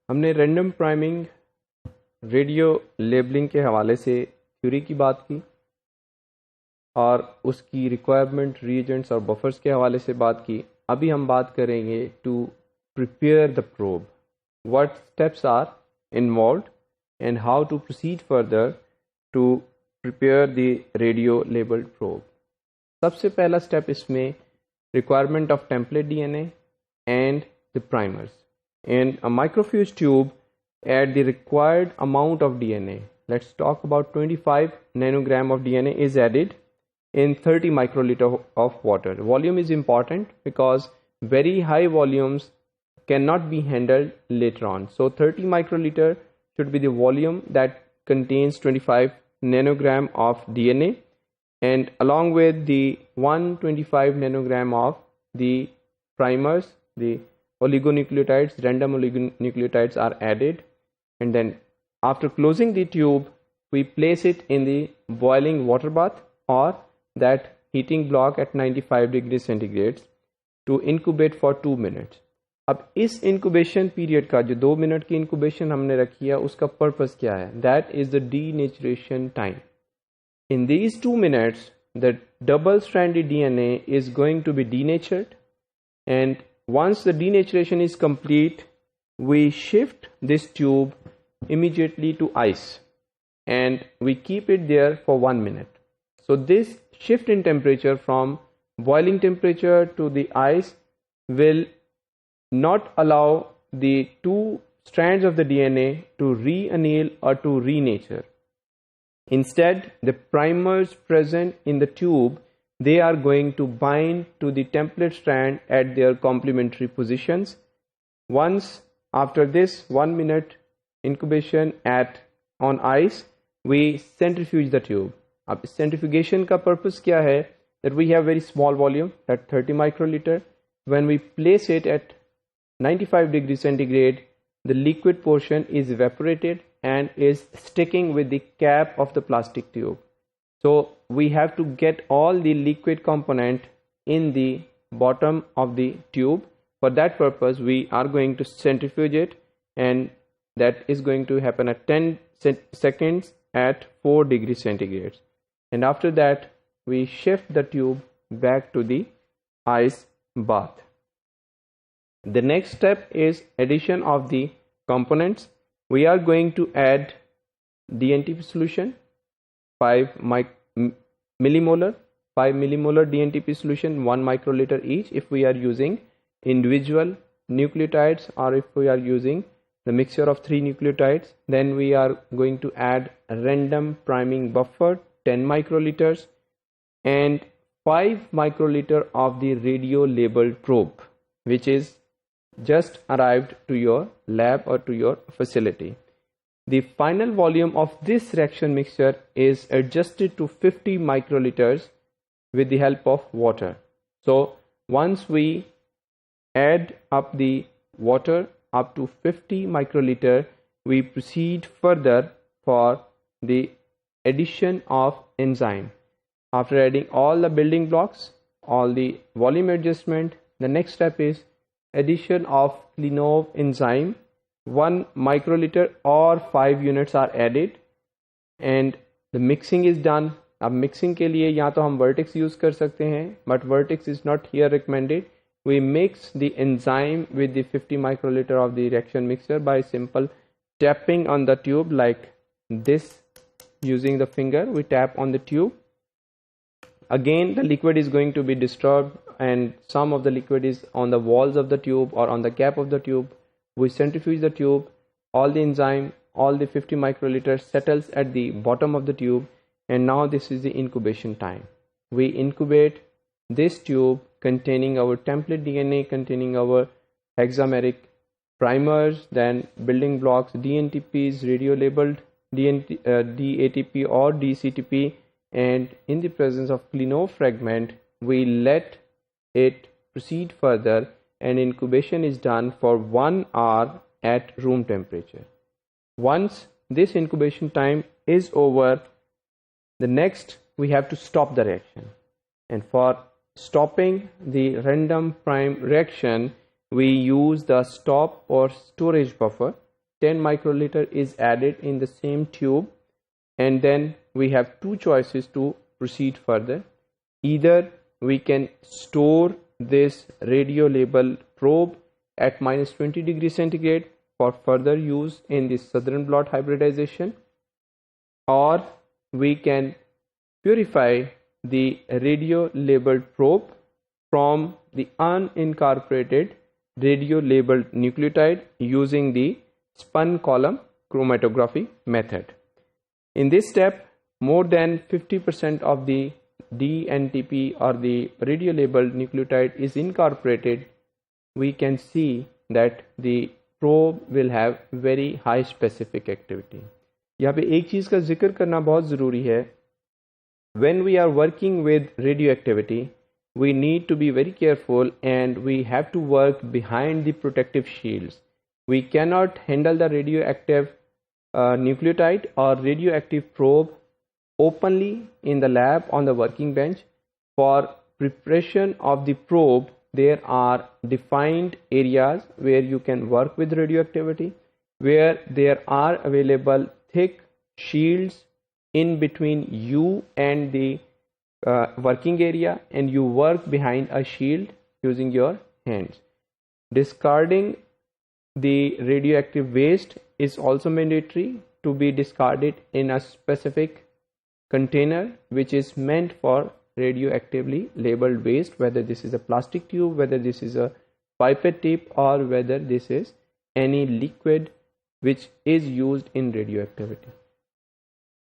हमने random priming radio labelling के हवाले से थ्योरी की बात की और उसकी रिक्वायरमेंट रीएजेंट्स और बफर्स के हवाले से बात की। अभी हम बात करेंगे to prepare the probe, what steps are involved and how to proceed further to prepare the radio labelled probe. सबसे पहला स्टेप इसमें requirement of template DNA and the primers. In a microfuge tube, add the required amount of DNA. Let's talk about 25 nanogram of DNA is added in 30 microliter of water. Volume is important because very high volumes cannot be handled later on. So 30 microliter should be the volume that contains 25 nanogram of DNA, and along with the 125 nanogram of the primers, the oligonucleotides, random oligonucleotides are added, and then after closing the tube we place it in the boiling water bath or that heating block at 95 degrees centigrade to incubate for 2 minutes. अब इस incubation period का जो 2 minute की incubation हमने रखी है उसका purpose क्या है? That is the denaturation time. In these 2 minutes the double stranded DNA is going to be denatured, and once the denaturation is complete, we shift this tube immediately to ice and we keep it there for 1 minute. So this shift in temperature from boiling temperature to the ice will not allow the two strands of the DNA to re-anneal or to renature. Instead, the primers present in the tube, they are going to bind to the template strand at their complementary positions. Once after this 1 minute incubation on ice, we centrifuge the tube. अब centrifugation का purpose क्या है? That we have very small volume at 30 microliter. When we place it at 95 degrees centigrade, the liquid portion is evaporated and is sticking with the cap of the plastic tube. So we have to get all the liquid component in the bottom of the tube. For that purpose we are going to centrifuge it, and that is going to happen at 10 seconds at 4 degrees centigrade. And after that we shift the tube back to the ice bath. The next step is addition of the components. We are going to add DNTP solution, 5 millimolar DNTP solution, 1 microliter each if we are using individual nucleotides, or if we are using the mixture of 3 nucleotides. Then we are going to add a random priming buffer, 10 microliters, and 5 microliter of the radio labeled probe, which is just arrived to your lab or to your facility. The final volume of this reaction mixture is adjusted to 50 microliters with the help of water. So once we add up the water up to 50 microliter, we proceed further for the addition of enzyme. After adding all the building blocks, all the volume adjustment, the next step is addition of Klinov enzyme. 1 microliter or 5 units are added and the mixing is done. अब mixing के लिए या तो हम vertex use कर सकते हैं, but vertex is not here recommended. We mix the enzyme with the 50 microliter of the reaction mixture by simple tapping on the tube like this. Using the finger we tap on the tube. Again the liquid is going to be disturbed and some of the liquid is on the walls of the tube or on the cap of the tube. We centrifuge the tube, all the enzyme, all the 50 microliter settles at the bottom of the tube, and now this is the incubation time. We incubate this tube containing our template DNA, containing our hexameric primers, then building blocks, DNTPs, radio labeled DATP or DCTP, and in the presence of Klinov fragment we let it proceed further, and incubation is done for 1 hour at room temperature. Once this incubation time is over, the next we have to stop the reaction, and for stopping the random prime reaction we use the stop or storage buffer. 10 microliter is added in the same tube, and then we have two choices to proceed further. Either we can store this radio label probe at -20 degrees centigrade for further use in the southern blot hybridization, or we can purify the radio labeled probe from the unincorporated radio labeled nucleotide using the spun column chromatography method. In this step, more than 50% of the dNTP or the radio labeled nucleotide is incorporated. We can see that the probe will have very high specific activity. यहाँ पे एक चीज़ का जिक्र करना बहुत ज़रूरी है. When we are working with radioactivity, we need to be very careful and we have to work behind the protective shields. We cannot handle the radioactive nucleotide or radioactive probe openly in the lab on the working bench. For preparation of the probe, there are defined areas where you can work with radioactivity, where there are available thick shields in between you and the working area, and you work behind a shield using your hands. Discarding the radioactive waste is also mandatory to be discarded in a specific container which is meant for radioactively labeled waste, whether this is a plastic tube, whether this is a pipette tip, or whether this is any liquid which is used in radioactivity.